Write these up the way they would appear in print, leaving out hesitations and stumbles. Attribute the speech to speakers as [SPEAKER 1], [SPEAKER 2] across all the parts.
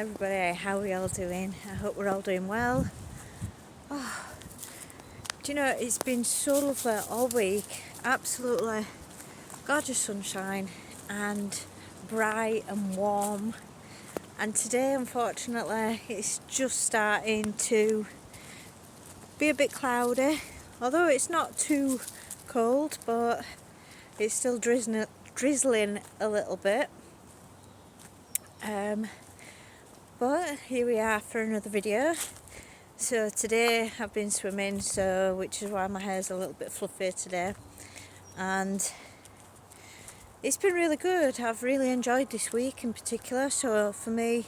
[SPEAKER 1] everybody, how are we all doing? I hope we're all doing well. Do you know, it's been so lovely all week, absolutely gorgeous sunshine and bright and warm, and today unfortunately it's just starting to be a bit cloudy, although it's not too cold, but it's still drizzling a little bit. But here we are for another video. So today I've been swimming, which is why my hair's a little bit fluffy today, and it's been really good. I've really enjoyed this week in particular. So for me,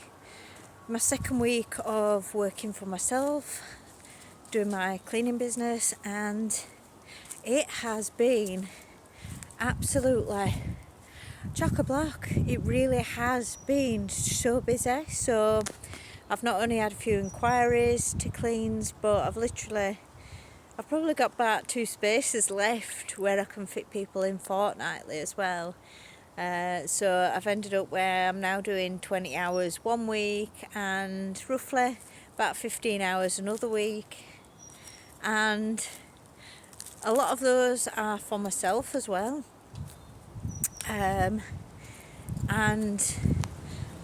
[SPEAKER 1] my second week of working for myself, doing my cleaning business, and it has been absolutely chock-a-block. It really has been so busy. So I've not only had a few inquiries to cleans, but I've probably got about 2 spaces left where I can fit people in fortnightly as well. So I've ended up where I'm now doing 20 hours one week and roughly about 15 hours another week. And a lot of those are for myself as well. And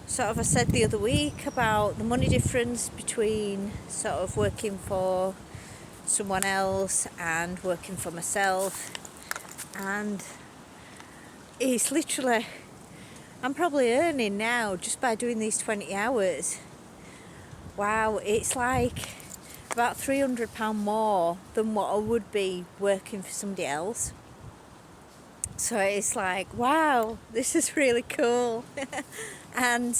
[SPEAKER 1] sort of I said the other week about the money difference between sort of working for someone else and working for myself, and it's literally, I'm probably earning now just by doing these 20 hours. Wow, it's like about £300 more than what I would be working for somebody else. So it's like, wow, this is really cool. And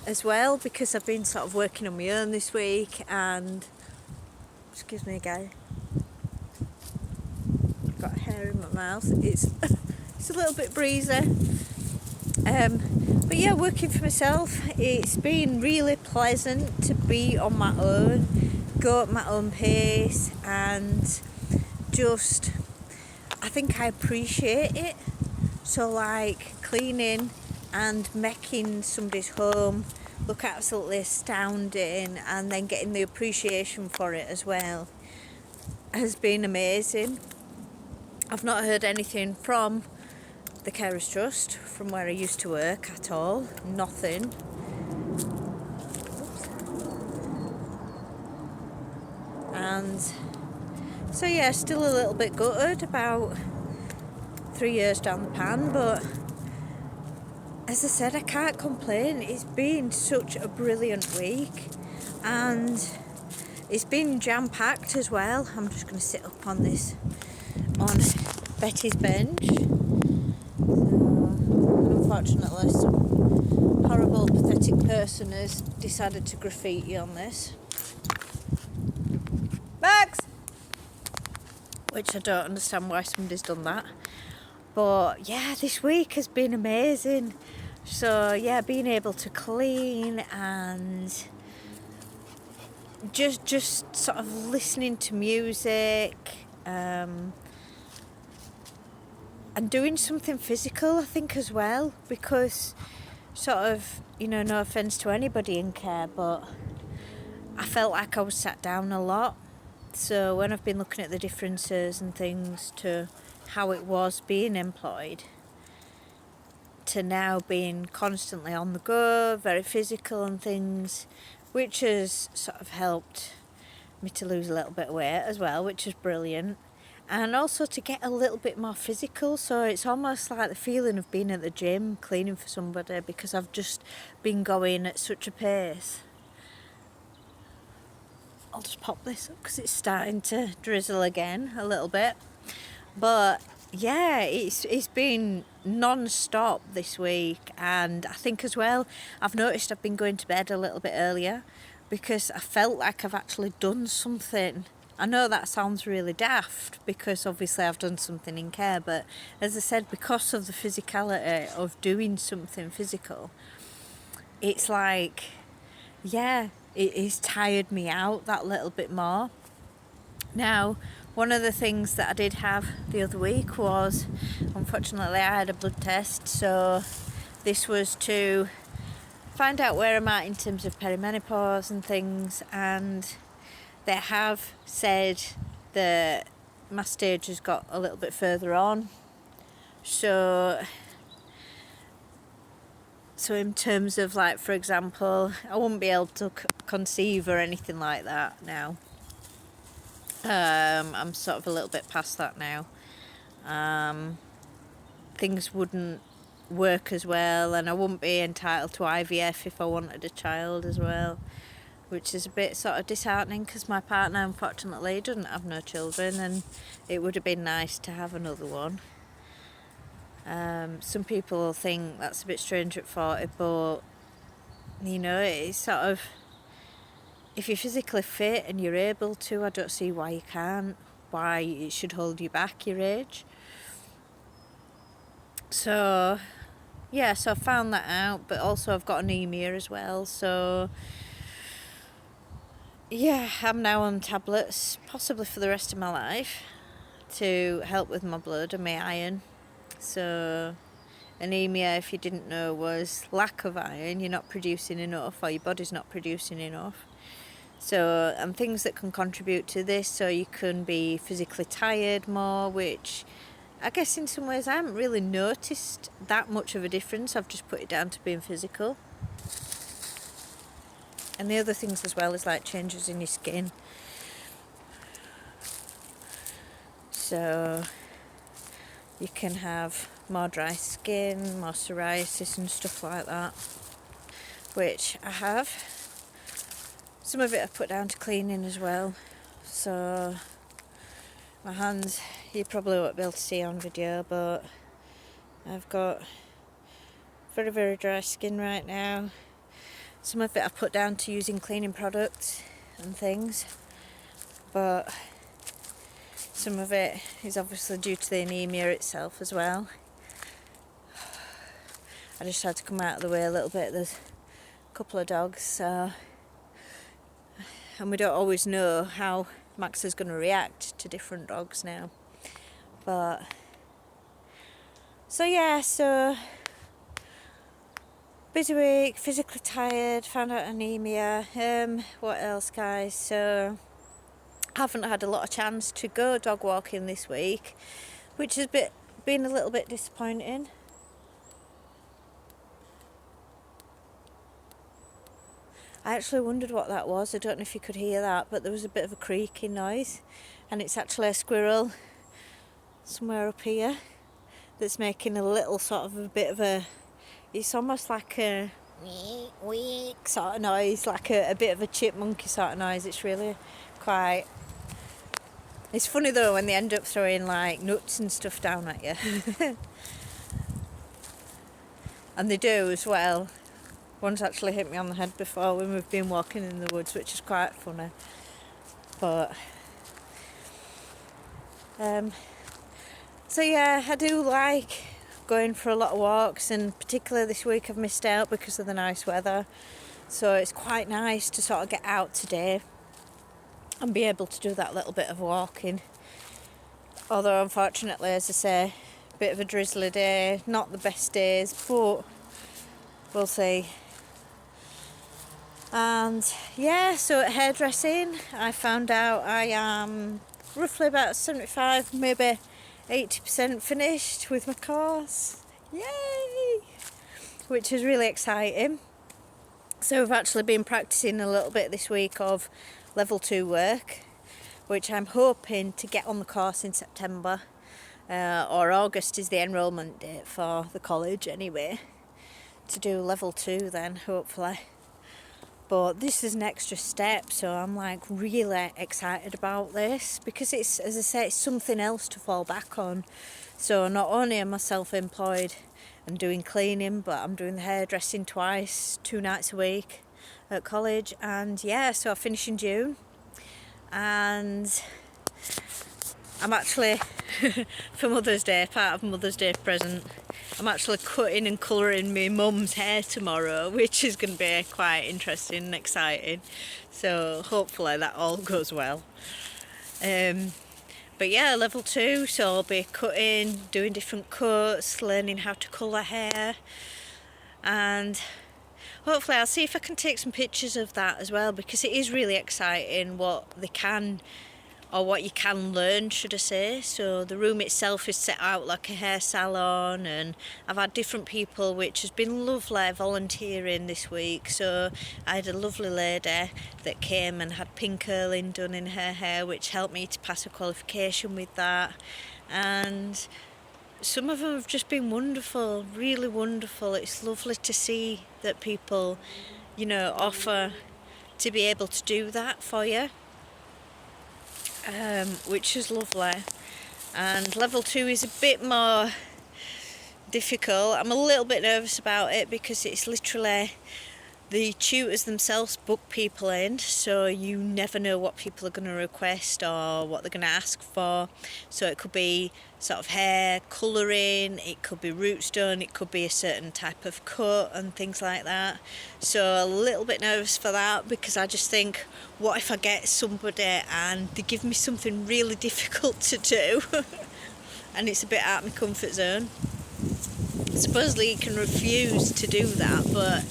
[SPEAKER 1] as well, because I've been sort of working on my own this week, and excuse me guys, I've got hair in my mouth, it's a little bit breezy, but yeah, working for myself, it's been really pleasant to be on my own, go at my own pace, and just, I think I appreciate it. So like cleaning and making somebody's home look absolutely astounding, and then getting the appreciation for it as well has been amazing. I've not heard anything from the Carers Trust, from where I used to work at all, nothing. And so yeah, still a little bit gutted about 3 years down the pan, but as I said, I can't complain. It's been such a brilliant week, and it's been jam-packed as well. I'm just going to sit up on Betty's bench. Unfortunately, some horrible, pathetic person has decided to graffiti on this. Max! Which I don't understand why somebody's done that. But yeah, this week has been amazing. So yeah, being able to clean and just sort of listening to music, and doing something physical, I think, as well, because sort of, no offence to anybody in care, but I felt like I was sat down a lot. So when I've been looking at the differences and things to how it was being employed to now being constantly on the go, very physical and things, which has sort of helped me to lose a little bit of weight as well, which is brilliant, and also to get a little bit more physical. So it's almost like the feeling of being at the gym cleaning for somebody, because I've just been going at such a pace. I'll just pop this up because it's starting to drizzle again a little bit. But yeah, it's been non-stop this week, and I think as well I've noticed I've been going to bed a little bit earlier because I felt like I've actually done something. I know that sounds really daft because obviously I've done something in care, but as I said, because of the physicality of doing something physical, it's like, yeah, it has tired me out that little bit more. Now, one of the things that I did have the other week was, unfortunately, I had a blood test. So this was to find out where I'm at in terms of perimenopause and things, and they have said that my stage has got a little bit further on. So in terms of, like, for example, I won't be able to conceive or anything like that now. I'm sort of a little bit past that now. Things wouldn't work as well, and I wouldn't be entitled to IVF if I wanted a child as well, which is a bit sort of disheartening because my partner unfortunately doesn't have no children, and it would have been nice to have another one. Some people think that's a bit strange at 40, but you know, it's sort of, if you're physically fit and you're able to, I don't see why you can't, why it should hold you back, your age. So yeah, so I found that out, but also I've got anemia as well, so yeah, I'm now on tablets, possibly for the rest of my life, to help with my blood and my iron. So anemia, if you didn't know, was lack of iron. You're not producing enough, or your body's not producing enough. So, and things that can contribute to this, so you can be physically tired more, which I guess in some ways I haven't really noticed that much of a difference. I've just put it down to being physical. And the other things as well is like changes in your skin. So you can have more dry skin, more psoriasis and stuff like that, which I have. Some of it I put down to cleaning as well. So my hands, you probably won't be able to see on video, but I've got very, very dry skin right now. Some of it I put down to using cleaning products and things, but some of it is obviously due to the anemia itself as well. I just had to come out of the way a little bit. There's a couple of dogs, so, and we don't always know how Max is going to react to different dogs now. But so yeah, so busy week, physically tired, found out anemia. What else, guys? So haven't had a lot of chance to go dog walking this week, which has been a little bit disappointing. I actually wondered what that was. I don't know if you could hear that, but there was a bit of a creaking noise, and it's actually a squirrel somewhere up here that's making a little sort of a bit of a, it's almost like a week sort of noise, like a bit of a chipmunky sort of noise. It's really quite, it's funny though when they end up throwing like nuts and stuff down at you. And they do as well. One's actually hit me on the head before when we've been walking in the woods, which is quite funny. But so yeah, I do like going for a lot of walks, and particularly this week I've missed out because of the nice weather. So it's quite nice to sort of get out today and be able to do that little bit of walking. Although unfortunately, as I say, a bit of a drizzly day, not the best days, but we'll see. And yeah, so at hairdressing, I found out I am roughly about 75, maybe 80% finished with my course. Yay! Which is really exciting. So I've actually been practicing a little bit this week of level 2 work, which I'm hoping to get on the course in September, or August is the enrolment date for the college anyway, to do level 2 then, hopefully. But this is an extra step, so I'm like really excited about this because it's, as I say, it's something else to fall back on. So not only am I self-employed and doing cleaning, but I'm doing the hairdressing twice, 2 nights a week at college. And yeah, so I finish in June, and I'm actually, for Mother's Day, part of Mother's Day present, I'm actually cutting and colouring my mum's hair tomorrow, which is going to be quite interesting and exciting. So hopefully that all goes well. But yeah, level 2, so I'll be cutting, doing different cuts, learning how to colour hair, and hopefully I'll see if I can take some pictures of that as well, because it is really exciting what they can, or what you can learn, should I say. So the room itself is set out like a hair salon, and I've had different people, which has been lovely, volunteering this week. So I had a lovely lady that came and had pin curling done in her hair, which helped me to pass a qualification with that. And some of them have just been wonderful, really wonderful. It's lovely to see that people, offer to be able to do that for you. Which is lovely. And level 2 is a bit more difficult. I'm a little bit nervous about it because it's literally the tutors themselves book people in, so you never know what people are going to request or what they're going to ask for. So it could be sort of hair colouring, it could be roots done, it could be a certain type of cut and things like that. So a little bit nervous for that, because I just think, what if I get somebody and they give me something really difficult to do and it's a bit out of my comfort zone. Supposedly you can refuse to do that, but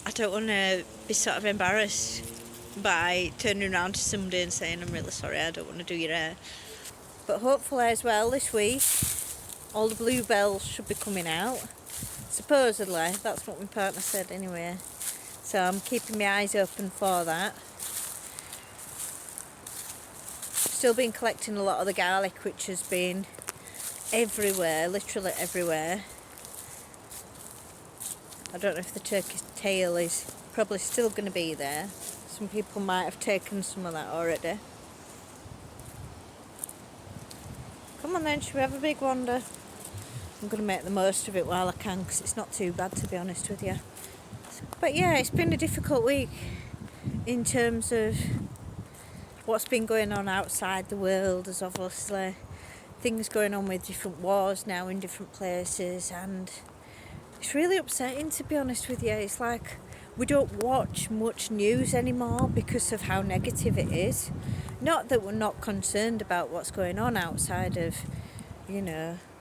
[SPEAKER 1] I don't want to be sort of embarrassed by turning around to somebody and saying, I'm really sorry, I don't want to do your hair. But hopefully as well this week, all the bluebells should be coming out. Supposedly, that's what my partner said anyway. So I'm keeping my eyes open for that. Still been collecting a lot of the garlic, which has been everywhere, literally everywhere. I don't know if the turkey's tail is probably still going to be there. Some people might have taken some of that already. Come on then, should we have a big wander? I'm going to make the most of it while I can, because it's not too bad, to be honest with you. But yeah, it's been a difficult week in terms of what's been going on outside the world. There's obviously things going on with different wars now in different places, and it's really upsetting, to be honest with you. It's like we don't watch much news anymore because of how negative it is. Not that we're not concerned about what's going on outside of,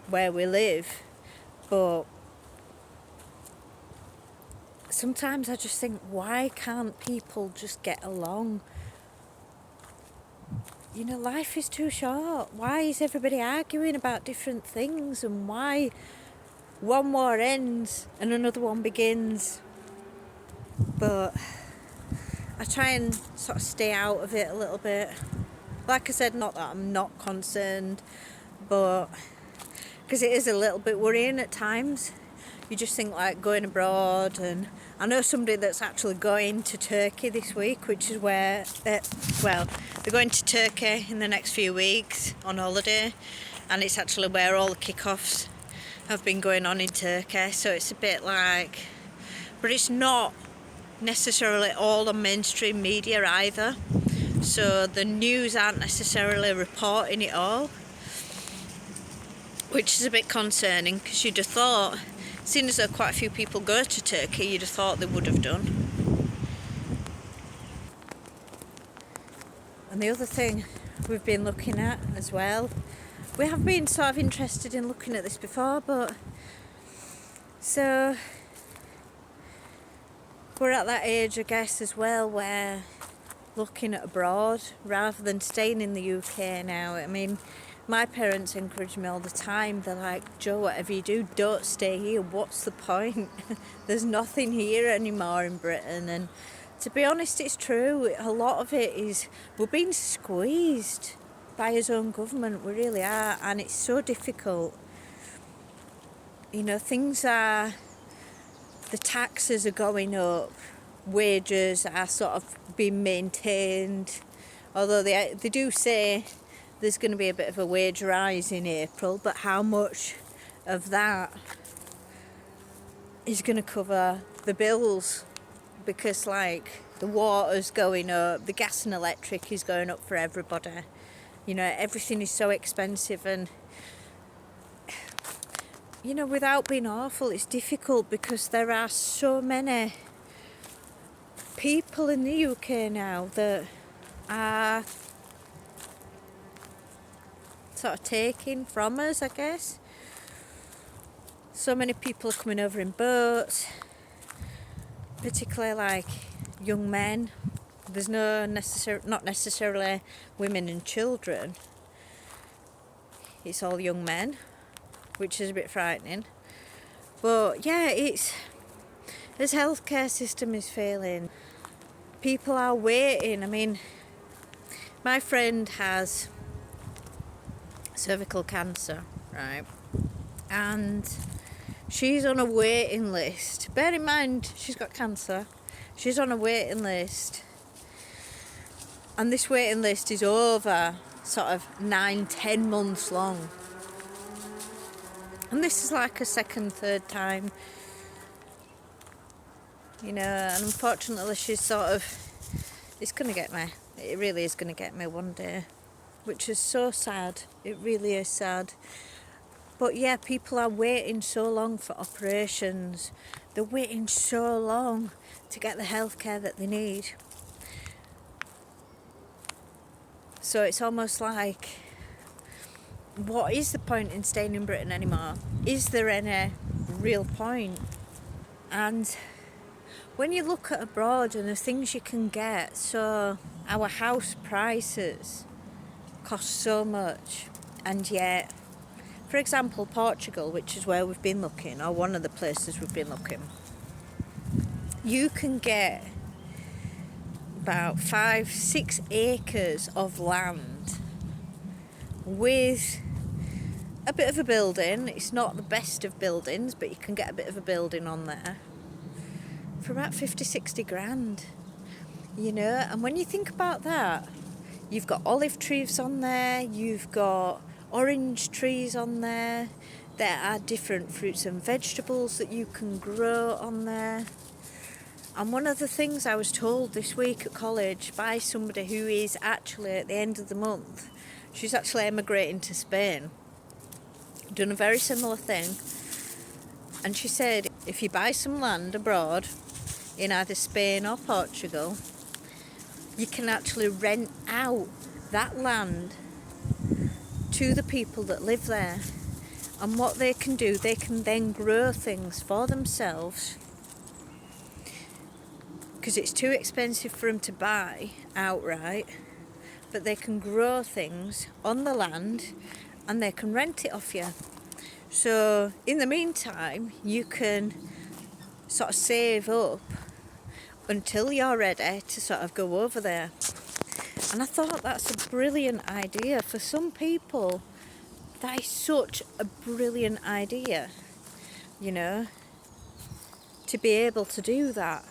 [SPEAKER 1] where we live, but sometimes I just think, why can't people just get along? Life is too short. Why is everybody arguing about different things, and why one war ends and another one begins? But I try and sort of stay out of it a little bit. Like I said, not that I'm not concerned, but because it is a little bit worrying at times. You just think, like, going abroad, and I know somebody that's actually going to Turkey this week, which is where, they're going to Turkey in the next few weeks on holiday, and it's actually where all the kickoffs have been going on in Turkey. So it's a bit like, but it's not necessarily all on mainstream media either. So the news aren't necessarily reporting it all, which is a bit concerning, because you'd have thought, seeing as though quite a few people go to Turkey, you'd have thought they would have done. And the other thing we've been looking at as well, we have been sort of interested in looking at this before, but so we're at that age, I guess, as well, where looking at abroad rather than staying in the UK now. I mean, my parents encourage me all the time. They're like, Jo, whatever you do, don't stay here. What's the point? There's nothing here anymore in Britain. And to be honest, it's true. A lot of it is, we're being squeezed by his own government. We really are. And it's so difficult. Things are, the taxes are going up. Wages are sort of being maintained. Although they do say there's going to be a bit of a wage rise in April, but how much of that is going to cover the bills? Because, like, the water's going up, the gas and electric is going up for everybody. Everything is so expensive, and without being awful, it's difficult because there are so many people in the UK now that are sort of taking from us, I guess. So many people are coming over in boats. particularly like young men. There's not necessarily women and children. It's all young men, which is a bit frightening. But yeah, as healthcare system is failing, people are waiting. I mean, my friend has cervical cancer, right? And she's on a waiting list. Bear in mind, she's got cancer. She's on a waiting list. And this waiting list is over sort of 9-10 months long. And this is like a second, third time, and unfortunately she's sort of, it's going to get me. It really is going to get me one day, which is so sad. It really is sad. But yeah, people are waiting so long for operations. They're waiting so long to get the healthcare that they need. So it's almost like, what is the point in staying in Britain anymore? Is there any real point? And when you look at abroad and the things you can get, so our house prices cost so much, and yet, for example, Portugal, which is where we've been looking, or one of the places we've been looking, you can get about 5-6 acres of land with a bit of a building. It's not the best of buildings, but you can get a bit of a building on there for about 50-60 grand, and when you think about that, you've got olive trees on there, you've got orange trees on there, there are different fruits and vegetables that you can grow on there. And one of the things I was told this week at college by somebody who is actually, at the end of the month, she's actually emigrating to Spain, done a very similar thing, and she said if you buy some land abroad in either Spain or Portugal, you can actually rent out that land to the people that live there. And what they can do, they can then grow things for themselves, because it's too expensive for them to buy outright, but they can grow things on the land and they can rent it off you. So in the meantime, you can sort of save up until you're ready to sort of go over there. And I thought that's a brilliant idea. For some people, that is such a brilliant idea, to be able to do that.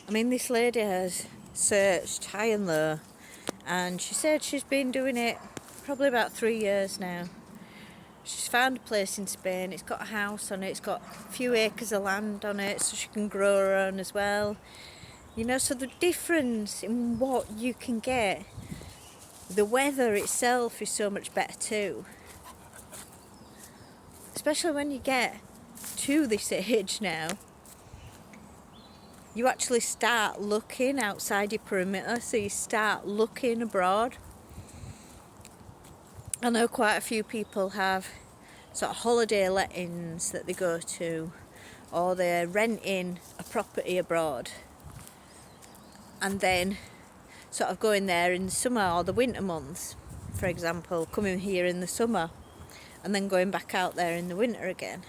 [SPEAKER 1] I mean, this lady has searched high and low, and she said she's been doing it probably about 3 years now. She's found a place in Spain. It's got a house on it. It's got a few acres of land on it, so she can grow her own as well. So the difference in what you can get, the weather itself is so much better too. Especially when you get to this age now, you actually start looking outside your perimeter, so you start looking abroad. I know quite a few people have sort of holiday lettings that they go to, or they're renting a property abroad and then sort of going there in the summer or the winter months, for example, coming here in the summer and then going back out there in the winter again.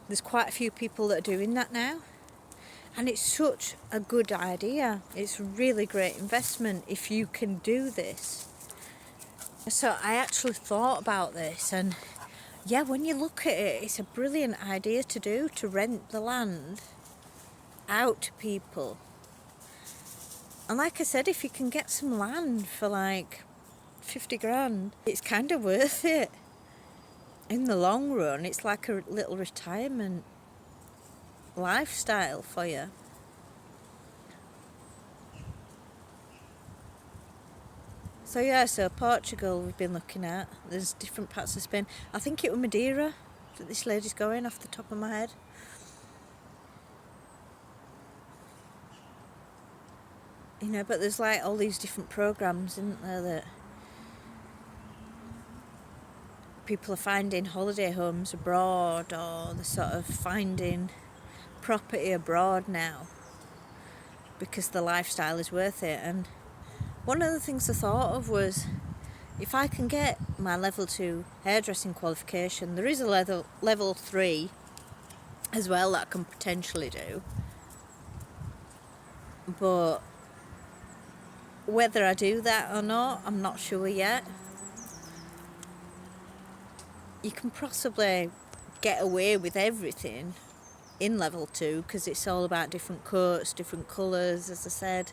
[SPEAKER 1] There's quite a few people that are doing that now, and it's such a good idea. It's a really great investment if you can do this. So I actually thought about this, and yeah, when you look at it, it's a brilliant idea to do, to rent the land out to people. And like I said, if you can get some land for like 50 grand, it's kind of worth it. In the long run, it's like a little retirement lifestyle for you. So yeah, so Portugal we've been looking at. There's different parts of Spain. I think it was Madeira that this lady's going, off the top of my head. But there's like all these different programs, isn't there, that people are finding holiday homes abroad, or they're sort of finding property abroad now because the lifestyle is worth it. And one of the things I thought of was, if I can get my level 2 hairdressing qualification, there is a level 3 as well that I can potentially do, but whether I do that or not, I'm not sure yet. You can possibly get away with everything in level 2 because it's all about different coats, different colours, as I said.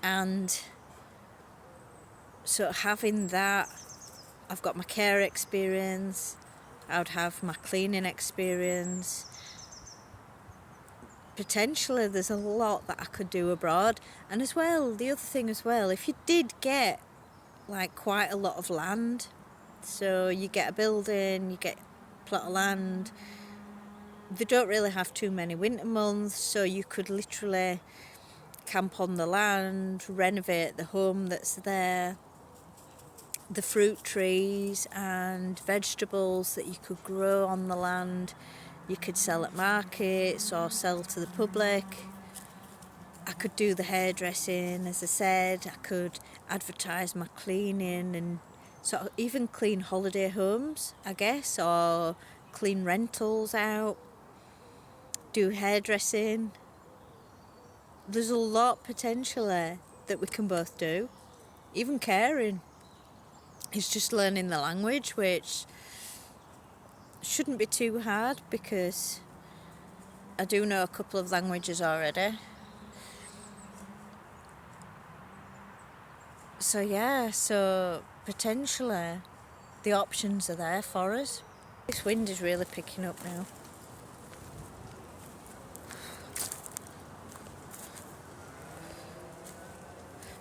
[SPEAKER 1] And so having that, I've got my care experience, I would have my cleaning experience. Potentially there's a lot that I could do abroad. And as well, the other thing as well, if you did get like quite a lot of land, so you get a building, you get a plot of land, they don't really have too many winter months, so you could literally camp on the land, renovate the home that's there, the fruit trees and vegetables that you could grow on the land, you could sell at markets or sell to the public. I could do the hairdressing, as I said. I could advertise my cleaning and sort of even clean holiday homes, I guess, or clean rentals out, do hairdressing. There's a lot potentially that we can both do. Even caring. It's just learning the language, which shouldn't be too hard because I do know a couple of languages already. So yeah, so potentially the options are there for us. This wind is really picking up now.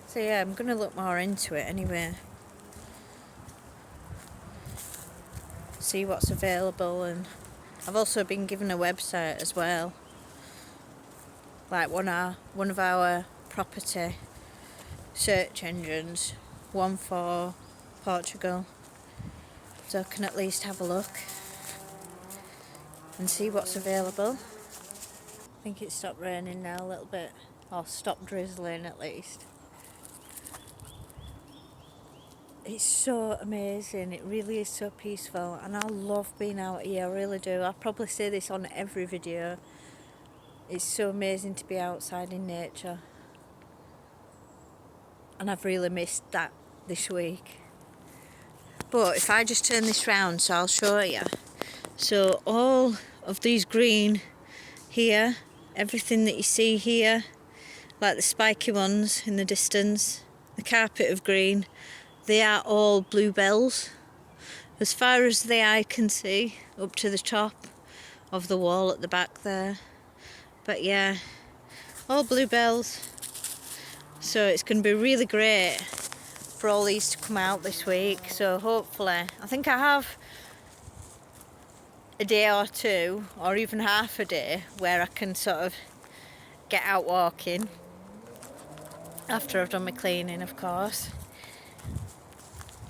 [SPEAKER 1] So yeah, I'm going to look more into it anyway. See what's available, and I've also been given a website as well. Like one of our property search engines, one for Portugal. So I can at least have a look and see what's available. I think it stopped raining now a little bit, or stopped drizzling at least. It's so amazing, it really is so peaceful, and I love being out here, I really do. I probably say this on every video. It's so amazing to be outside in nature, and I've really missed that this week. But if I just turn this round, so I'll show you. So all of these green here, everything that you see here, like the spiky ones in the distance, the carpet of green, they are all bluebells. As far as the eye can see, up to the top of the wall at the back there. But yeah, all bluebells. So it's going to be really great for all these to come out this week. So hopefully, I think I have a day or two, or even half a day, where I can sort of get out walking after I've done my cleaning, of course.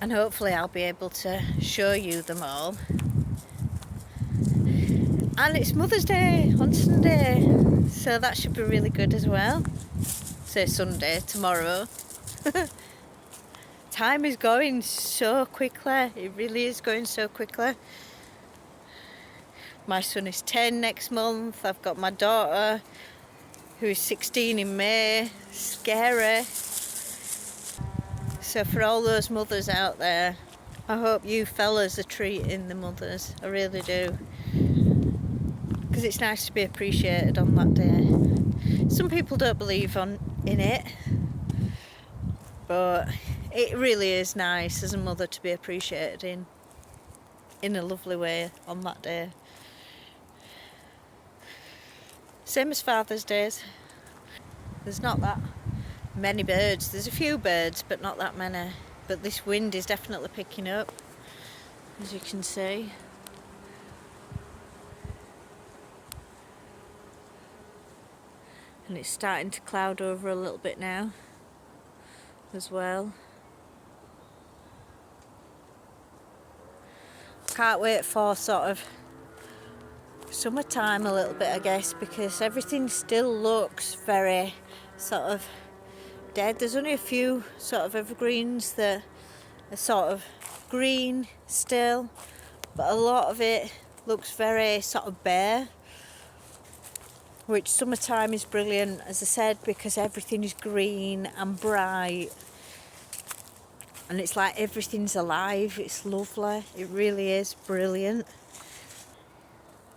[SPEAKER 1] And hopefully I'll be able to show you them all. And it's Mother's Day on Sunday, so that should be really good as well. Say Sunday, tomorrow. Time is going so quickly, it really is going so quickly. My son is 10 next month, I've got my daughter who is 16 in May. Scary. So for all those mothers out there, I hope you fellas are treating the mothers, I really do. Because it's nice to be appreciated on that day. Some people don't believe in it, but it really is nice as a mother to be appreciated in a lovely way on that day. Same as Father's Days. There's not that many birds. There's a few birds, but not that many. But this wind is definitely picking up, as you can see. And it's starting to cloud over a little bit now as well. Can't wait for sort of summertime a little bit, I guess, because everything still looks very sort of dead. There's only a few sort of evergreens that are sort of green still, but a lot of it looks very sort of bare, which summertime is brilliant, as I said, because everything is green and bright and it's like everything's alive. It's lovely, it really is brilliant.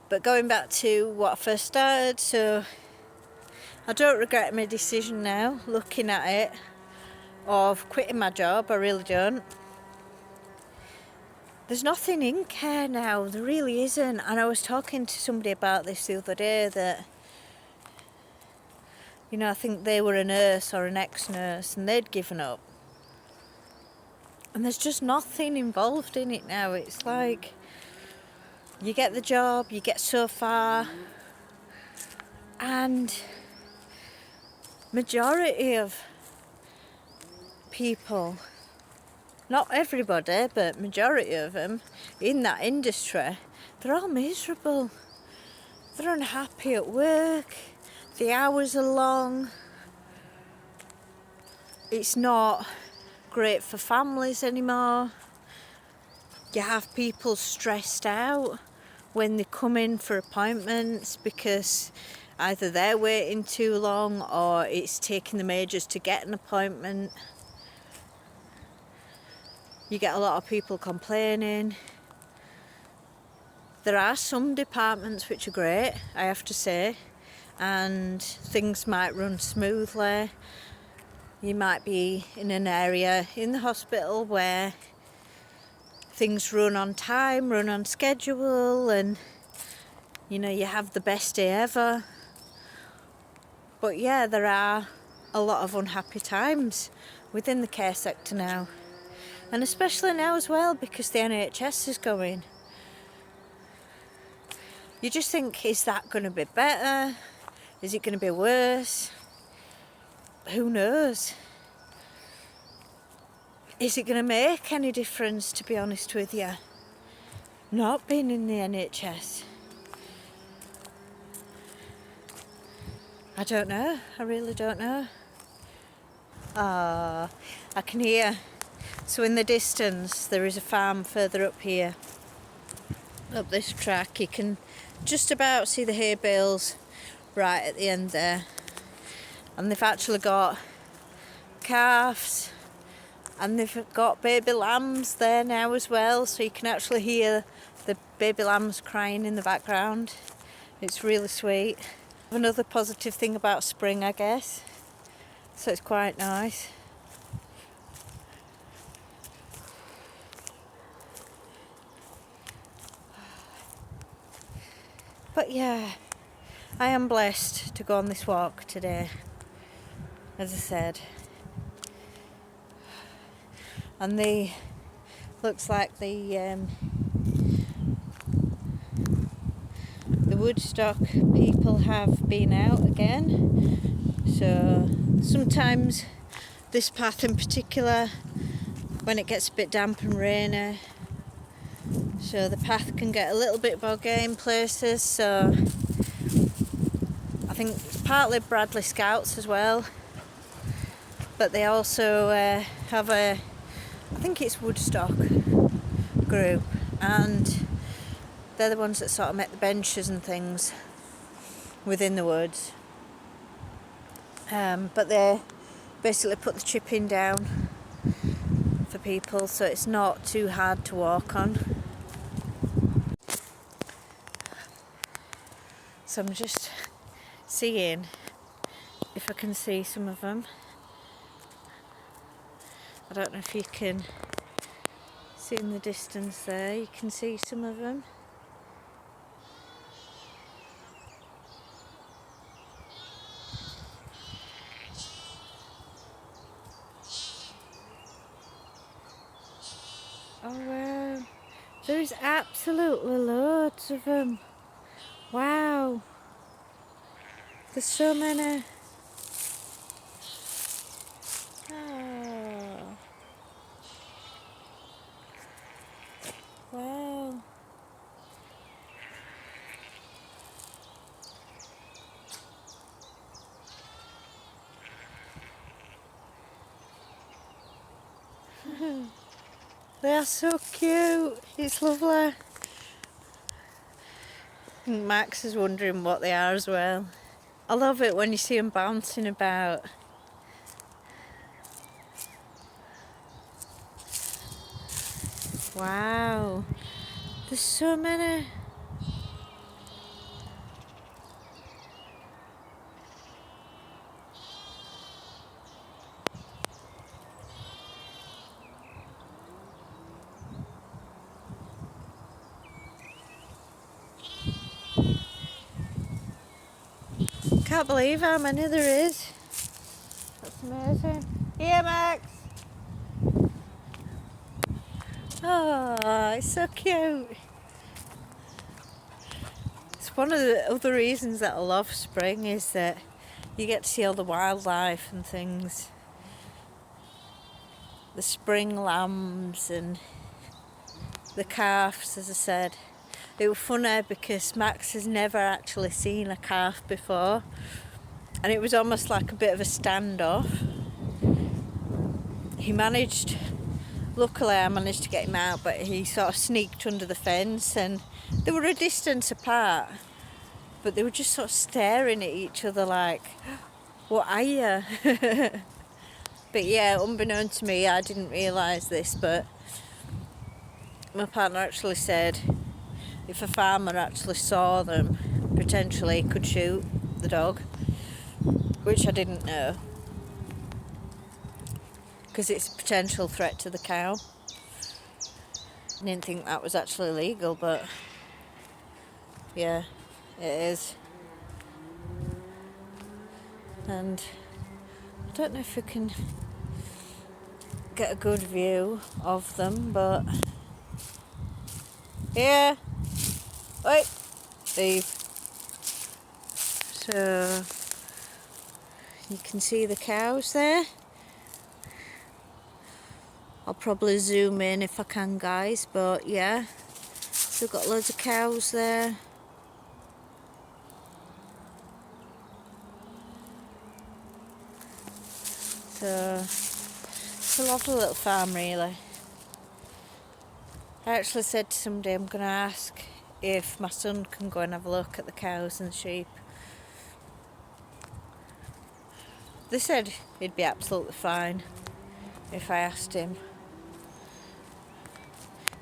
[SPEAKER 1] But going back to what I first started, so I don't regret my decision now, looking at it, of quitting my job. I really don't. There's nothing in care now, there really isn't. And I was talking to somebody about this the other day, that, you know, I think they were a nurse or an ex-nurse and they'd given up. And there's just nothing involved in it now. It's like you get the job, you get so far, and majority of people, not everybody, but majority of them in that industry, they're all miserable. They're unhappy at work, the hours are long, it's not great for families anymore. You have people stressed out when they come in for appointments because either they're waiting too long or it's taking them ages to get an appointment. You get a lot of people complaining. There are some departments which are great, I have to say, and things might run smoothly. You might be in an area in the hospital where things run on time, run on schedule, and you know, you have the best day ever. But yeah, there are a lot of unhappy times within the care sector now, and especially now as well because the NHS is going. You just think, is that going to be better? Is it going to be worse? Who knows? Is it going to make any difference, to be honest with you, not being in the NHS? I don't know. I really don't know. I can hear. So in the distance there is a farm further up here, up this track. You can just about see the hay bales right at the end there, and they've actually got calves and they've got baby lambs there now as well, so you can actually hear the baby lambs crying in the background. It's really sweet. Another positive thing about spring, I guess, so it's quite nice. But yeah, I am blessed to go on this walk today, as I said. And looks like the Woodstock people have been out again. So sometimes this path in particular, when it gets a bit damp and rainy, so the path can get a little bit boggy in places. So I think it's partly Bradley Scouts as well, but they also have I think it's Woodstock group, and they're the ones that sort of make the benches and things within the woods. But they basically put the chipping down for people so it's not too hard to walk on. So I'm just seeing if I can see some of them. I don't know if you can see in the distance there, you can see some of them. Oh wow, there is absolutely loads of them. Wow, there's so many. Oh. Wow. They are so cute. It's lovely. And Max is wondering what they are as well. I love it when you see them bouncing about. Wow. There's so many. Can't believe how many there is. That's amazing. Here, Max. Oh, it's so cute. It's one of the other reasons that I love spring is that you get to see all the wildlife and things. The spring lambs and the calves, as I said. It was funny because Max has never actually seen a calf before, and it was almost like a bit of a standoff. Luckily I managed to get him out, but he sort of sneaked under the fence, and they were a distance apart, but they were just sort of staring at each other like, what are you? But yeah, unbeknown to me, I didn't realise this, but my partner actually said if a farmer actually saw them, potentially he could shoot the dog, which I didn't know, because it's a potential threat to the cow. I didn't think that was actually legal, but yeah, it is. And I don't know if you can get a good view of them, but yeah, wait, leave. So you can see the cows there. I'll probably zoom in if I can, guys, but yeah, so we've got loads of cows there. So it's a lovely little farm, really. I actually said to somebody I'm going to ask if my son can go and have a look at the cows and the sheep. They said he'd be absolutely fine if I asked him.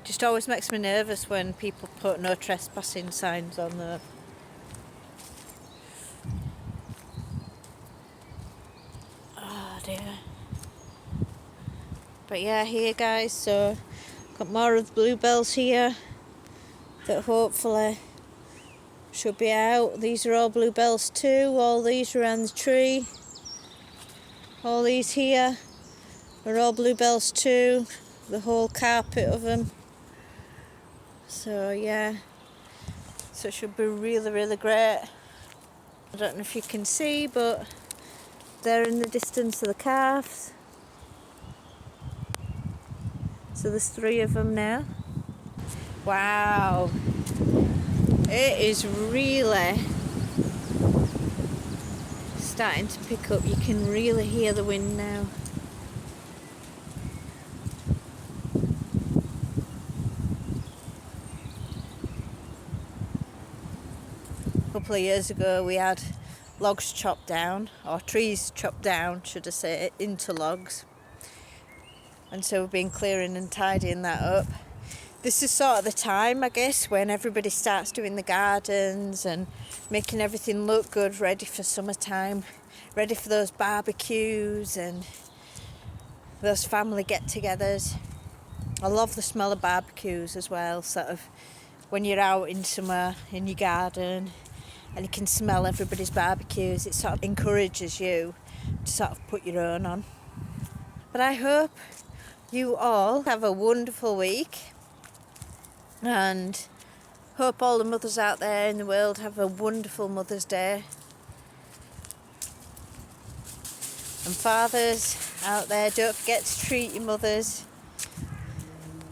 [SPEAKER 1] Just always makes me nervous when people put no trespassing signs on there. Oh dear. But yeah, here guys, so got more of the bluebells here that hopefully should be out. These are all bluebells too. All these around the tree. All these here are all bluebells too. The whole carpet of them. So yeah, so it should be really, really great. I don't know if you can see, but there in the distance are the calves. So there's 3 of them now. Wow, it is really starting to pick up. You can really hear the wind now. A couple of years ago we had logs chopped down, or trees chopped down, should I say, into logs. And so we've been clearing and tidying that up. This is sort of the time, I guess, when everybody starts doing the gardens and making everything look good, ready for summertime, ready for those barbecues and those family get-togethers. I love the smell of barbecues as well, sort of when you're out in somewhere in your garden and you can smell everybody's barbecues. It sort of encourages you to sort of put your own on. But I hope you all have a wonderful week, and hope all the mothers out there in the world have a wonderful Mother's Day. And fathers out there, don't forget to treat your mothers.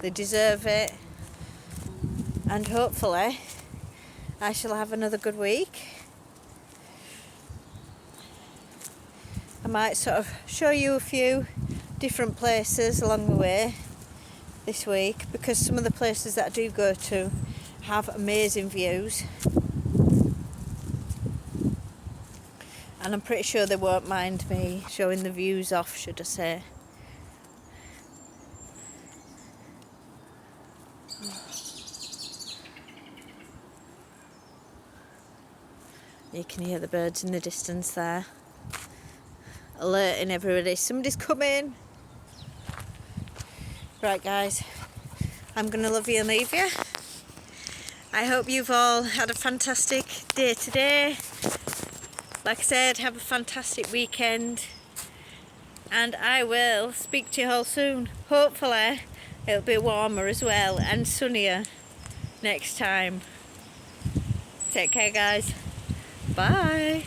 [SPEAKER 1] They deserve it. And hopefully I shall have another good week. I might sort of show you a few different places along the way this week, because some of the places that I do go to have amazing views, and I'm pretty sure they won't mind me showing the views off, should I say. You can hear the birds in the distance there, alerting everybody, somebody's coming. Right guys, I'm going to love you and leave you. I hope you've all had a fantastic day today. Like I said, have a fantastic weekend, and I will speak to you all soon. Hopefully it'll be warmer as well and sunnier next time. Take care guys. Bye.